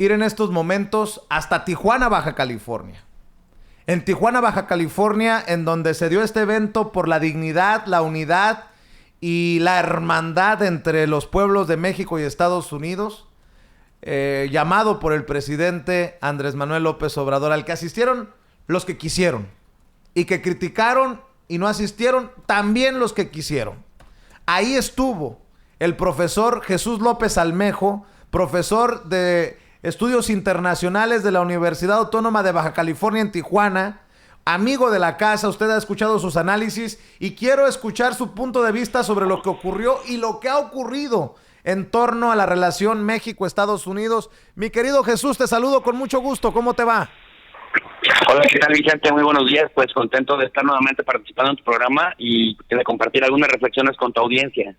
ir en estos momentos hasta Tijuana, Baja California. En Tijuana, Baja California, en donde se dio este evento por la dignidad, la unidad y la hermandad entre los pueblos de México y Estados Unidos, llamado por el presidente Andrés Manuel López Obrador, al que asistieron los que quisieron, y que criticaron y no asistieron también los que quisieron. Ahí estuvo el profesor Jesús López Almejo, profesor de Estudios Internacionales de la Universidad Autónoma de Baja California en Tijuana, amigo de la casa. Usted ha escuchado sus análisis y quiero escuchar su punto de vista sobre lo que ocurrió y lo que ha ocurrido en torno a la relación México-Estados Unidos. Mi querido Jesús, te saludo con mucho gusto. ¿Cómo te va? Hola, ¿qué tal, Vicente? Muy buenos días. Pues contento de estar nuevamente participando en tu programa y de compartir algunas reflexiones con tu audiencia.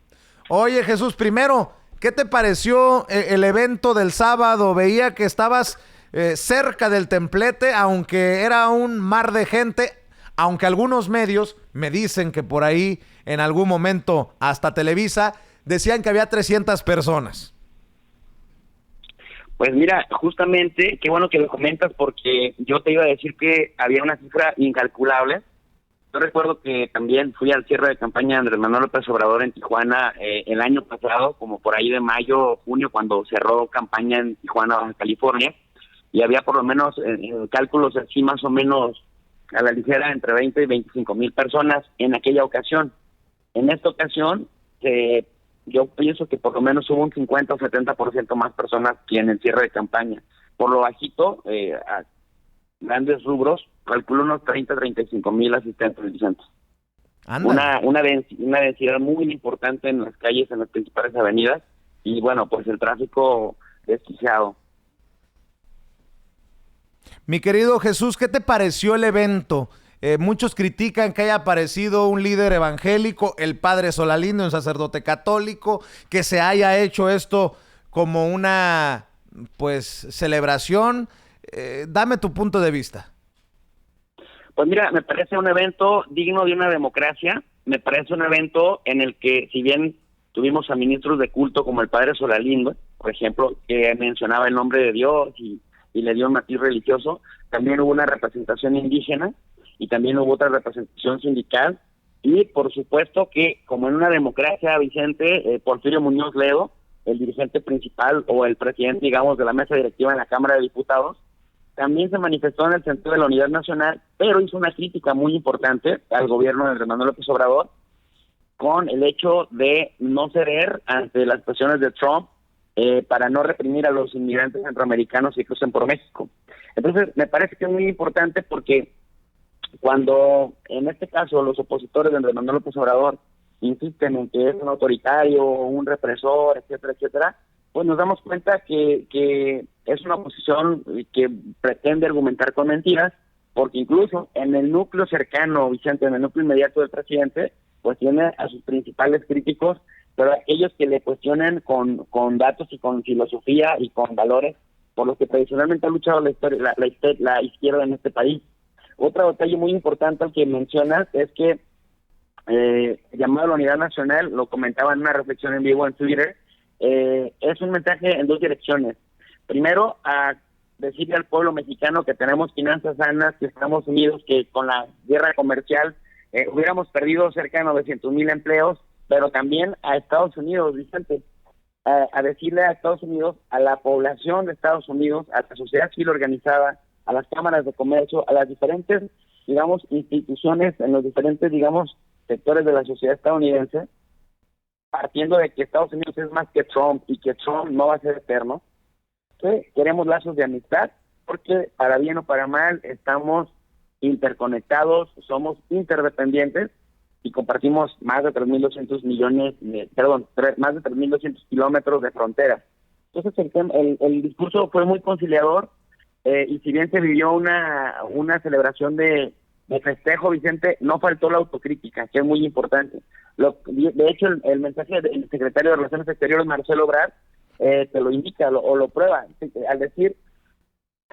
Oye, Jesús, primero, ¿qué te pareció el evento del sábado? Veía que estabas cerca del templete, aunque era un mar de gente, aunque algunos medios me dicen que por ahí, en algún momento, hasta Televisa, decían que había 300 personas. Pues mira, justamente, qué bueno que lo comentas, porque yo te iba a decir que había una cifra incalculable. Yo recuerdo que también fui al cierre de campaña de Andrés Manuel López Obrador en Tijuana el año pasado, como por ahí de mayo o junio, cuando cerró campaña en Tijuana, Baja California, y había por lo menos en cálculos así más o menos a la ligera entre 20 y 25 mil personas en aquella ocasión. En esta ocasión, yo pienso que por lo menos hubo un 50 o 70% más personas que en el cierre de campaña. Por lo bajito, a grandes rubros, calculo unos 30-35 mil asistentes, Vicente. Una densidad muy importante en las calles, en las principales avenidas, y bueno, pues el tráfico desquiciado. Mi querido Jesús, ¿qué te pareció el evento? Muchos critican que haya aparecido un líder evangélico, el padre Solalindo, un sacerdote católico, que se haya hecho esto como una, pues, celebración. Dame tu punto de vista. Pues mira, me parece un evento digno de una democracia. Me parece un evento en el que, si bien tuvimos a ministros de culto como el padre Solalindo, por ejemplo, que mencionaba el nombre de Dios y le dio un matiz religioso, también hubo una representación indígena y también hubo otra representación sindical, y por supuesto que, como en una democracia, Vicente, Porfirio Muñoz Ledo, el dirigente principal o el presidente, digamos, de la mesa directiva en la Cámara de Diputados, también se manifestó en el sentido de la unidad nacional, pero hizo una crítica muy importante al gobierno de Andrés Manuel López Obrador con el hecho de no ceder ante las presiones de Trump para no reprimir a los inmigrantes centroamericanos que crucen por México. Entonces, me parece que es muy importante porque cuando, en este caso, los opositores de Andrés Manuel López Obrador insisten en que es un autoritario, un represor, etcétera, etcétera, pues nos damos cuenta que es una oposición que pretende argumentar con mentiras, porque incluso en el núcleo cercano, Vicente, en el núcleo inmediato del presidente, pues tiene a sus principales críticos, pero aquellos que le cuestionen con datos y con filosofía y con valores por los que tradicionalmente ha luchado la izquierda en este país. Otro detalle muy importante al que mencionas es que llamado a la unidad nacional, lo comentaba en una reflexión en vivo en Twitter, es un mensaje en dos direcciones. Primero, a decirle al pueblo mexicano que tenemos finanzas sanas, que estamos unidos, que con la guerra comercial hubiéramos perdido cerca de 900,000 empleos, pero también a Estados Unidos, Vicente, a decirle a Estados Unidos, a la población de Estados Unidos, a la sociedad civil organizada, a las cámaras de comercio, a las diferentes, digamos, instituciones en los diferentes, digamos, sectores de la sociedad estadounidense, partiendo de que Estados Unidos es más que Trump y que Trump no va a ser eterno, que queremos lazos de amistad, porque para bien o para mal estamos interconectados, somos interdependientes y compartimos más de 3.200 más de 3.200 kilómetros de frontera. Entonces el discurso fue muy conciliador, y si bien se vivió una celebración de festejo, Vicente, no faltó la autocrítica, que es muy importante. De hecho, el mensaje del secretario de Relaciones Exteriores, Marcelo Ebrard, te lo indica o lo prueba, al decir,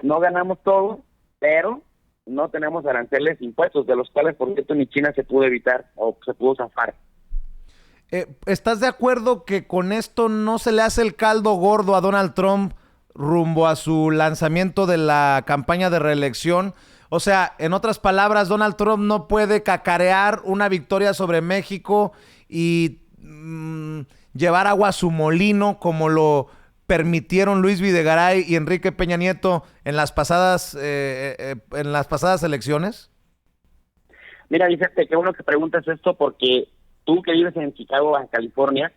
no ganamos todo, pero no tenemos aranceles impuestos, de los cuales, por cierto, ni China se pudo evitar o se pudo zafar. ¿Estás de acuerdo que con esto no se le hace el caldo gordo a Donald Trump rumbo a su lanzamiento de la campaña de reelección. O sea, en otras palabras, Donald Trump no puede cacarear una victoria sobre México y llevar agua a su molino como lo permitieron Luis Videgaray y Enrique Peña Nieto en las pasadas elecciones. Mira, Vicente, qué bueno que preguntas esto, porque tú que vives en Chicago, Baja California,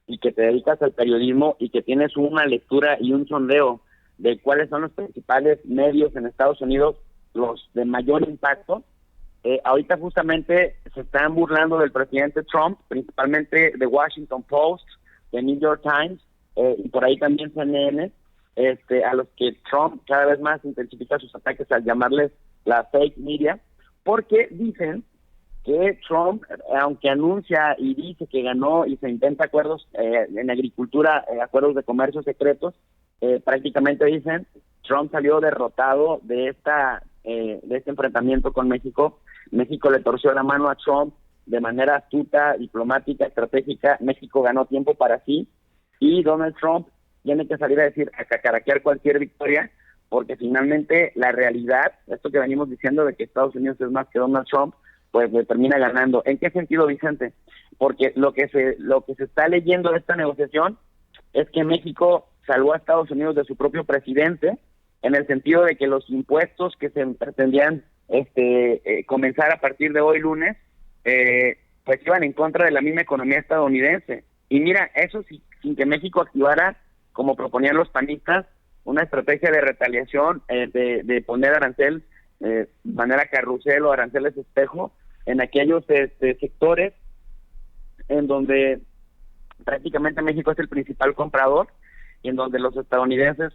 y que te dedicas al periodismo y que tienes una lectura y un sondeo de cuáles son los principales medios en Estados Unidos, los de mayor impacto, ahorita justamente se están burlando del presidente Trump, principalmente de Washington Post, de New York Times, y por ahí también CNN, a los que Trump cada vez más intensifica sus ataques al llamarles la fake media, porque dicen que Trump, aunque anuncia y dice que ganó y se intenta acuerdos en agricultura, acuerdos de comercio secretos, prácticamente dicen Trump salió derrotado de este enfrentamiento con México. México le torció la mano a Trump de manera astuta, diplomática, estratégica. México ganó tiempo para sí y Donald Trump tiene que salir a decir, a cacaraquear cualquier victoria, porque finalmente la realidad, esto que venimos diciendo de que Estados Unidos es más que Donald Trump, pues le termina ganando. ¿En qué sentido, Vicente? Porque lo que se está leyendo de esta negociación es que México salvó a Estados Unidos de su propio presidente, en el sentido de que los impuestos que se pretendían comenzar a partir de hoy lunes, pues iban en contra de la misma economía estadounidense. Y mira, eso sin que México activara, como proponían los panistas, una estrategia de retaliación, de poner arancel, de manera carrusel o aranceles espejo, en aquellos sectores en donde prácticamente México es el principal comprador y en donde los estadounidenses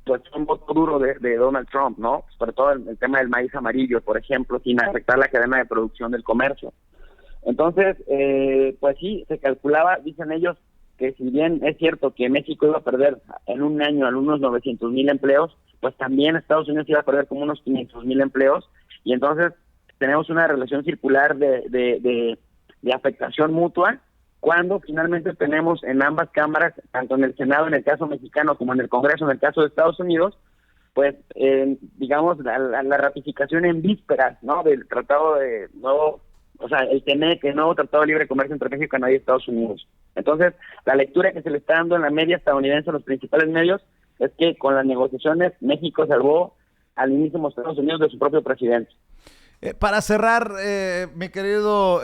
pues son voto duro de Donald Trump, ¿no? Sobre todo el tema del maíz amarillo, por ejemplo, sin afectar la cadena de producción del comercio. Entonces, pues sí, se calculaba, dicen ellos, que si bien es cierto que México iba a perder en un año algunos 900,000 empleos, pues también Estados Unidos iba a perder como unos 500,000 empleos, y entonces tenemos una relación circular de afectación mutua, cuando finalmente tenemos en ambas cámaras, tanto en el Senado en el caso mexicano como en el Congreso en el caso de Estados Unidos, pues digamos la ratificación en vísperas, ¿no?, del tratado de nuevo, o sea, el TEMEC, el nuevo Tratado de Libre Comercio entre México, Canadá y Estados Unidos. Entonces, la lectura que se le está dando en la media estadounidense, en los principales medios, es que con las negociaciones México salvó al mismísimo Estados Unidos de su propio presidente. Para cerrar, mi querido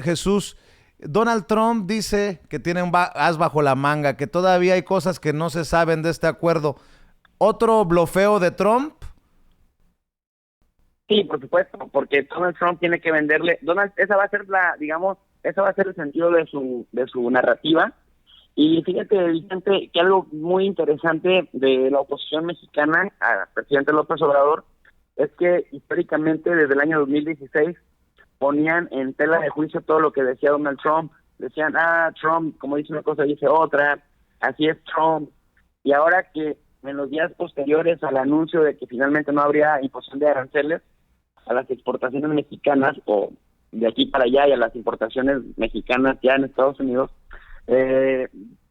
Jesús, Donald Trump dice que tiene un as bajo la manga, que todavía hay cosas que no se saben de este acuerdo. ¿Otro blofeo de Trump? Sí, por supuesto, porque Donald Trump tiene que venderle, esa va a ser esa va a ser el sentido de su narrativa. Y fíjate, Vicente, que algo muy interesante de la oposición mexicana al presidente López Obrador es que históricamente desde el año 2016 ponían en tela de juicio todo lo que decía Donald Trump. Decían, Trump, como dice una cosa, dice otra, así es Trump. Y ahora que en los días posteriores al anuncio de que finalmente no habría imposición de aranceles a las exportaciones mexicanas, o de aquí para allá, y a las importaciones mexicanas ya en Estados Unidos,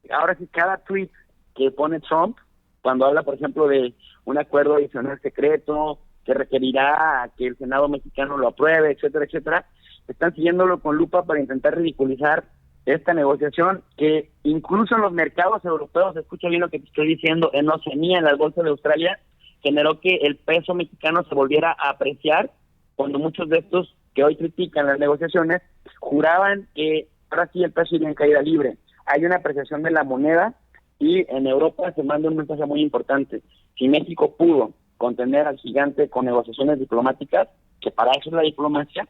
ahora sí cada tweet que pone Trump, cuando habla, por ejemplo, de un acuerdo adicional secreto que requerirá que el Senado mexicano lo apruebe, etcétera, etcétera, están siguiéndolo con lupa para intentar ridiculizar esta negociación que incluso en los mercados europeos, escucha bien lo que te estoy diciendo, en Oceanía, en la bolsa de Australia, generó que el peso mexicano se volviera a apreciar, cuando muchos de estos que hoy critican las negociaciones juraban que ahora sí el peso iría en caída libre. Hay una apreciación de la moneda y en Europa se manda un mensaje muy importante. Si México pudo contener al gigante con negociaciones diplomáticas, que para eso es la diplomacia,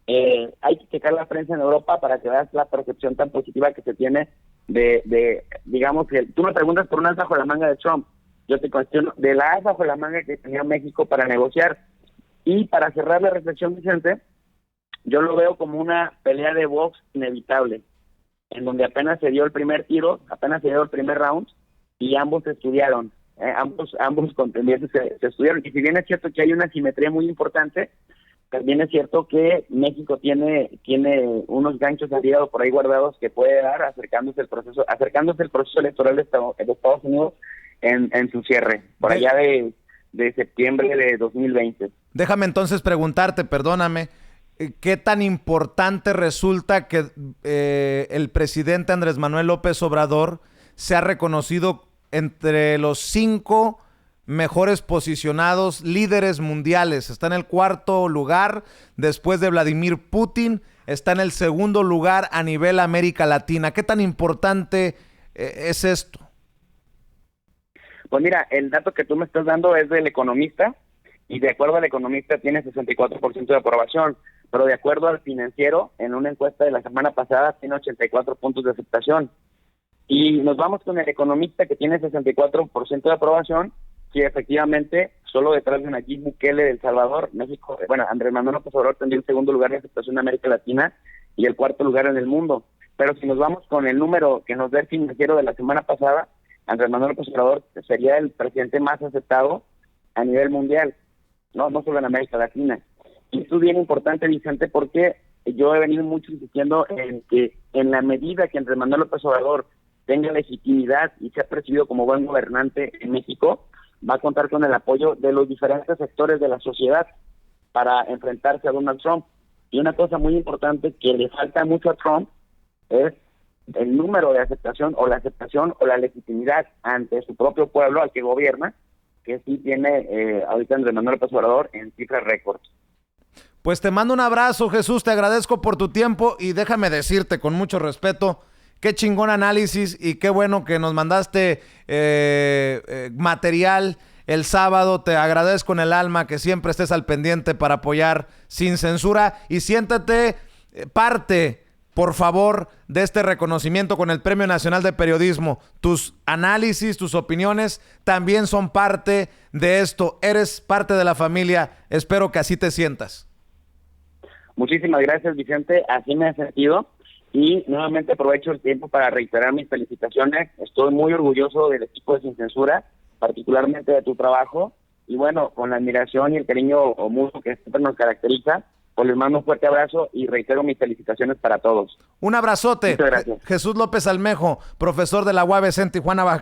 hay que checar la prensa en Europa para que veas la percepción tan positiva que se tiene digamos, que tú me preguntas por un as bajo la manga de Trump, yo te cuestiono de la as bajo la manga que tenía México para negociar. Y para cerrar la reflexión, Vicente, yo lo veo como una pelea de box inevitable, en donde apenas se dio el primer tiro, apenas se dio el primer round, y ambos se estudiaron, ambos contendientes se estudiaron. Y si bien es cierto que hay una simetría muy importante, también es cierto que México tiene unos ganchos al hígado por ahí guardados que puede dar acercándose el proceso electoral de Estados Unidos en su cierre, por allá de septiembre de 2020. Déjame entonces preguntarte, perdóname, ¿qué tan importante resulta que el presidente Andrés Manuel López Obrador se ha reconocido entre los 5 mejores posicionados líderes mundiales? Está en el 4º lugar después de Vladimir Putin, está en el 2º lugar a nivel América Latina. ¿Qué tan importante es esto? Pues mira, el dato que tú me estás dando es del Economista, y de acuerdo al Economista tiene 64% de aprobación, pero de acuerdo al Financiero, en una encuesta de la semana pasada, tiene 84 puntos de aceptación. Y nos vamos con el Economista, que tiene 64% de aprobación, sí, efectivamente, solo detrás de Nayib Bukele de El Salvador, México, Andrés Manuel López Obrador tendría el 2º lugar de aceptación en América Latina y el 4º lugar en el mundo. Pero si nos vamos con el número que nos da el Financiero de la semana pasada, Andrés Manuel López Obrador sería el presidente más aceptado a nivel mundial, no solo en América Latina. Y esto es bien importante, Vicente, porque yo he venido mucho insistiendo en que en la medida que Andrés Manuel López Obrador tenga legitimidad y sea percibido como buen gobernante en México, va a contar con el apoyo de los diferentes sectores de la sociedad para enfrentarse a Donald Trump. Y una cosa muy importante que le falta mucho a Trump es el número de aceptación o la legitimidad ante su propio pueblo al que gobierna, que sí tiene ahorita Andrés Manuel López Obrador en cifras récords. Pues te mando un abrazo, Jesús, te agradezco por tu tiempo y déjame decirte con mucho respeto, qué chingón análisis y qué bueno que nos mandaste material el sábado. Te agradezco en el alma que siempre estés al pendiente para apoyar sin censura y siéntate parte, por favor, de este reconocimiento con el Premio Nacional de Periodismo. Tus análisis, tus opiniones también son parte de esto. Eres parte de la familia. Espero que así te sientas. Muchísimas gracias, Vicente. Así me he sentido. Y nuevamente aprovecho el tiempo para reiterar mis felicitaciones. Estoy muy orgulloso del equipo de Sin Censura, particularmente de tu trabajo. Y bueno, con la admiración y el cariño mutuo que siempre nos caracteriza, pues les mando un fuerte abrazo y reitero mis felicitaciones para todos. Un abrazote. Muchas gracias. Jesús López Almejo, profesor de la UABC en Tijuana, Baja